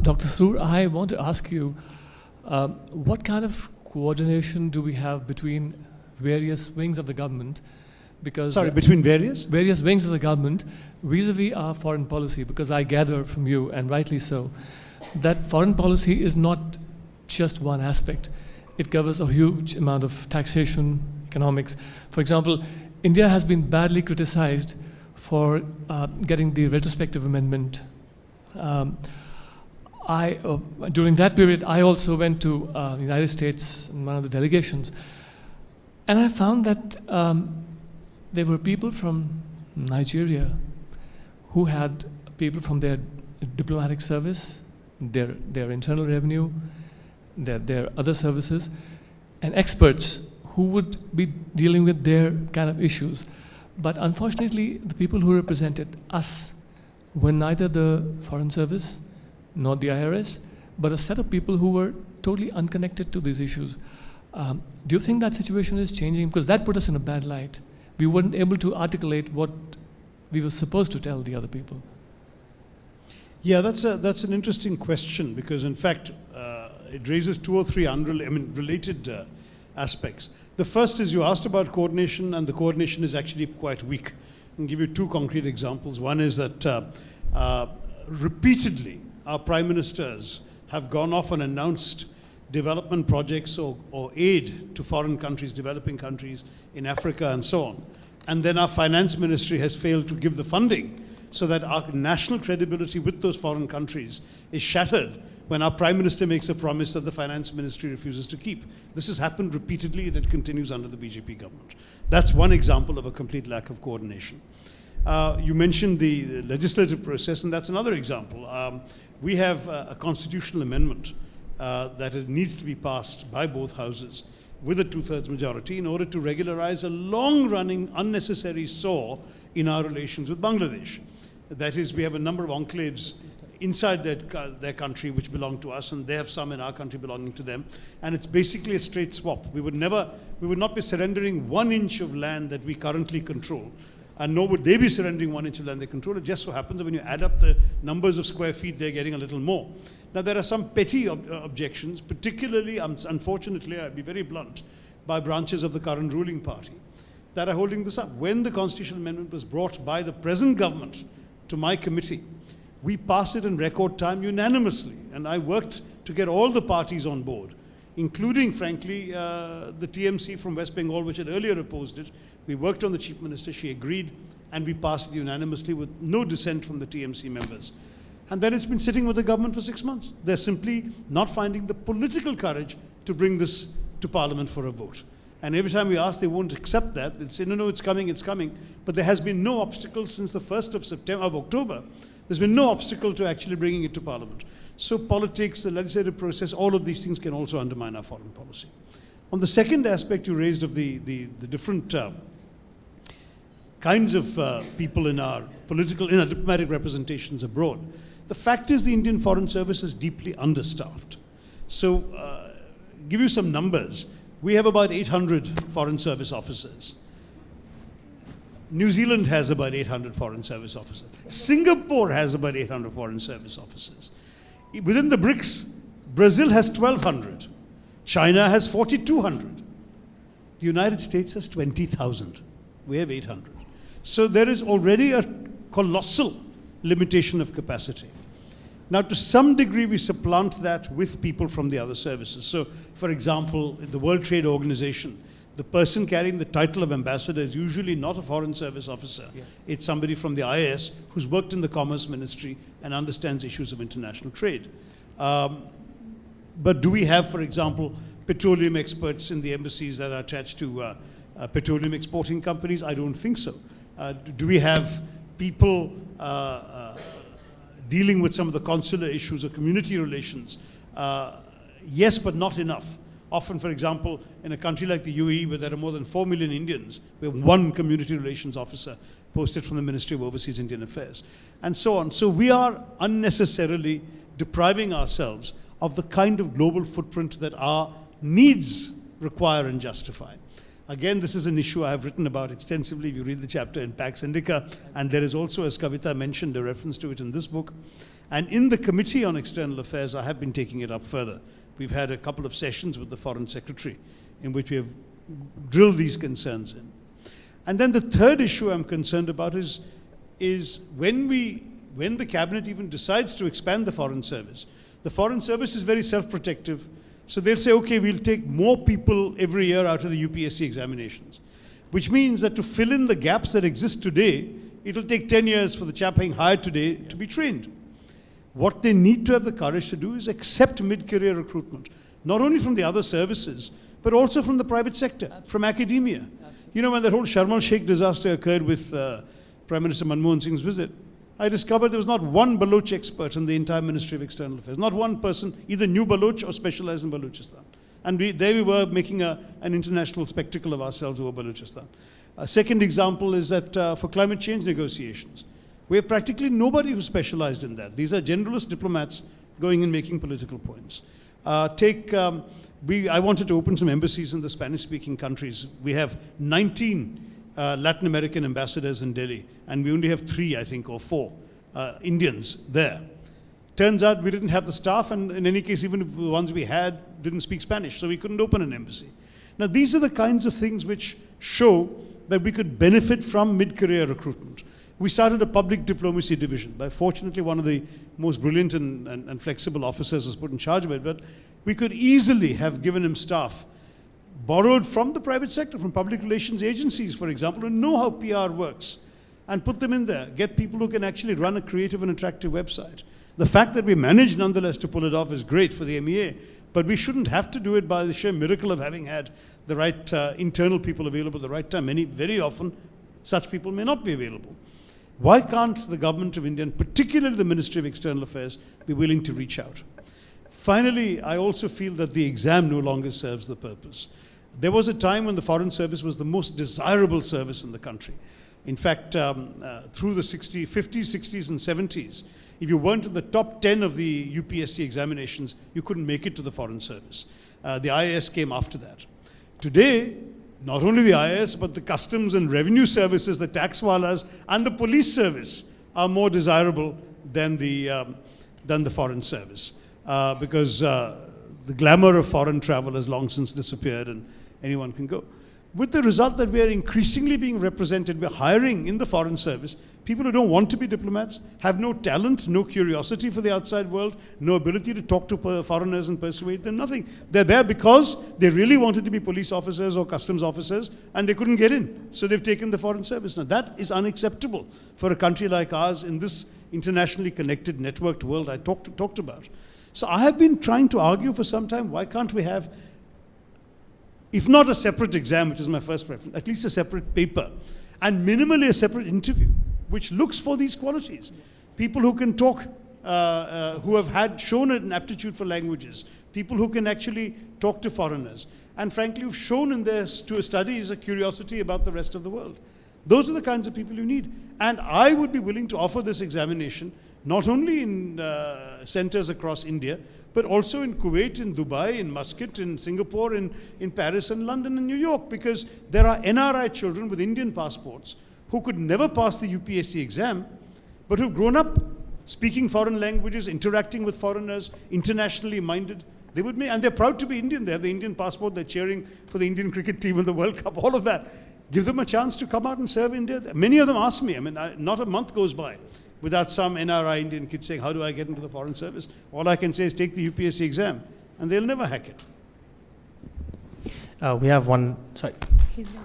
Dr. Tharoor, I want to ask you, what kind of coordination do we have between various wings of the government? Because Sorry, between various? Various wings of the government vis-a-vis our foreign policy, because I gather from you, and rightly so, that foreign policy is not just one aspect. It covers a huge amount of taxation, economics. For example, India has been badly criticized for getting the retrospective amendment. During that period, I also went to the United States in one of the delegations, and I found that there were people from Nigeria who had people from their diplomatic service, their internal revenue, their other services, and experts who would be dealing with their kind of issues. But unfortunately, the people who represented us were neither the Foreign Service nor the IRS, but a set of people who were totally unconnected to these issues. Do you think that situation is changing? Because that put us in a bad light. We weren't able to articulate what we were supposed to tell the other people. Yeah, that's an interesting question, because in fact, it raises two or three related aspects. The first is, you asked about coordination, and the coordination is actually quite weak. I'll give you two concrete examples. One is that repeatedly, our prime ministers have gone off and announced development projects or aid to foreign countries, developing countries in Africa and so on. And then our finance ministry has failed to give the funding, so that our national credibility with those foreign countries is shattered when our prime minister makes a promise that the finance ministry refuses to keep. This has happened repeatedly, and it continues under the BJP government. That's one example of a complete lack of coordination. You mentioned the legislative process, and that's another example. We have a constitutional amendment that needs to be passed by both houses with a two-thirds majority in order to regularize a long-running, unnecessary sore in our relations with Bangladesh. That is, we have a number of enclaves inside their country which belong to us, and they have some in our country belonging to them. And it's basically a straight swap. We would not be surrendering 1 inch of land that we currently control, and nor would they be surrendering 1 inch of land they control. It just so happens that when you add up the numbers of square feet, they're getting a little more. Now, there are some petty objections, particularly, unfortunately, I'll be very blunt, by branches of the current ruling party that are holding this up. When the constitutional amendment was brought by the present government to my committee, we passed it in record time unanimously, and I worked to get all the parties on board, including, frankly, the TMC from West Bengal, which had earlier opposed it. We worked on the Chief Minister, she agreed, and we passed it unanimously with no dissent from the TMC members. And then it's been sitting with the government for 6 months. They're simply not finding the political courage to bring this to Parliament for a vote. And every time we ask, they won't accept that. They'll say, no, it's coming, it's coming. But there has been no obstacle since the 1st of October. There's been no obstacle to actually bringing it to Parliament. So politics, the legislative process, all of these things can also undermine our foreign policy. On the second aspect you raised of the different kinds of people in our diplomatic representations abroad, the fact is the Indian Foreign Service is deeply understaffed. So, give you some numbers. We have about 800 Foreign Service officers. New Zealand has about 800 Foreign Service officers. Singapore has about 800 Foreign Service officers. Within the BRICS, Brazil has 1,200. China has 4,200. The United States has 20,000. We have 800. So there is already a colossal limitation of capacity. Now, to some degree, we supplant that with people from the other services. So, for example, in the World Trade Organization, the person carrying the title of ambassador is usually not a Foreign Service officer. Yes. It's somebody from the IAS who's worked in the Commerce Ministry and understands issues of international trade. But do we have, for example, petroleum experts in the embassies that are attached to petroleum exporting companies? I don't think so. Do we have people dealing with some of the consular issues or community relations? Yes, but not enough. Often, for example, in a country like the UAE, where there are more than 4 million Indians, we have 1 community relations officer posted from the Ministry of Overseas Indian Affairs, and so on. So we are unnecessarily depriving ourselves of the kind of global footprint that our needs require and justify. Again, this is an issue I have written about extensively. If you read the chapter in Pax Indica, and there is also, as Kavita mentioned, a reference to it in this book. And in the Committee on External Affairs, I have been taking it up further. We've had a couple of sessions with the Foreign Secretary in which we have drilled these concerns in. And then the third issue I'm concerned about is when the Cabinet even decides to expand the Foreign Service is very self-protective. So they'll say, okay, we'll take more people every year out of the UPSC examinations, which means that to fill in the gaps that exist today, it'll take 10 years for the chap being hired today to be trained. What they need to have the courage to do is accept mid-career recruitment, not only from the other services, but also from the private sector, from academia. You know, when that whole Sharm el-Sheikh disaster occurred with Prime Minister Manmohan Singh's visit, I discovered there was not one Baloch expert in the entire Ministry of External Affairs. Not one person either knew Baloch or specialized in Balochistan. And there we were making an international spectacle of ourselves over Balochistan. A second example is that for climate change negotiations, we have practically nobody who specialized in that. These are generalist diplomats going and making political points. I wanted to open some embassies in the Spanish-speaking countries. We have 19 Latin American ambassadors in Delhi, and we only have 3, I think, or 4 Indians there. Turns out we didn't have the staff, and in any case, even if the ones we had didn't speak Spanish, so we couldn't open an embassy. Now, these are the kinds of things which show that we could benefit from mid-career recruitment. We started a public diplomacy division. Fortunately, one of the most brilliant and flexible officers was put in charge of it, but we could easily have given him staff borrowed from the private sector, from public relations agencies, for example, who know how PR works, and put them in there. Get people who can actually run a creative and attractive website. The fact that we managed, nonetheless, to pull it off is great for the MEA, but we shouldn't have to do it by the sheer miracle of having had the right internal people available at the right time. Very often, such people may not be available. Why can't the government of India, and particularly the Ministry of External Affairs, be willing to reach out? Finally, I also feel that the exam no longer serves the purpose. There was a time when the Foreign Service was the most desirable service in the country. In fact, through the 50s, 60s, and 70s, if you weren't in the top 10 of the UPSC examinations, you couldn't make it to the Foreign Service. The IAS came after that. Today, not only the IAS, but the customs and revenue services, the taxwalas, and the police service are more desirable than the Foreign Service. Because the glamour of foreign travel has long since disappeared and anyone can go. With the result that we are increasingly being represented, we're hiring in the Foreign Service people who don't want to be diplomats, have no talent, no curiosity for the outside world, no ability to talk to foreigners and persuade them, nothing. They're there because they really wanted to be police officers or customs officers and they couldn't get in. So they've taken the Foreign Service. Now that is unacceptable for a country like ours in this internationally connected, networked world I talked about. So I have been trying to argue for some time, why can't we have, if not a separate exam, which is my first preference, at least a separate paper, and minimally a separate interview, which looks for these qualities. People who can talk, who have shown an aptitude for languages, people who can actually talk to foreigners, and frankly, who've shown in their studies a curiosity about the rest of the world. Those are the kinds of people you need. And I would be willing to offer this examination not only in centers across India, but also in Kuwait, in Dubai, in Muscat, in Singapore, in Paris, and London, and New York, because there are NRI children with Indian passports who could never pass the UPSC exam, but who've grown up speaking foreign languages, interacting with foreigners, internationally minded. They would and they're proud to be Indian. They have the Indian passport, they're cheering for the Indian cricket team in the World Cup, all of that. Give them a chance to come out and serve India. Many of them ask me, not a month goes by without some NRI Indian kid saying, how do I get into the Foreign Service? All I can say is take the UPSC exam, and they'll never hack it. We have one, sorry. He's been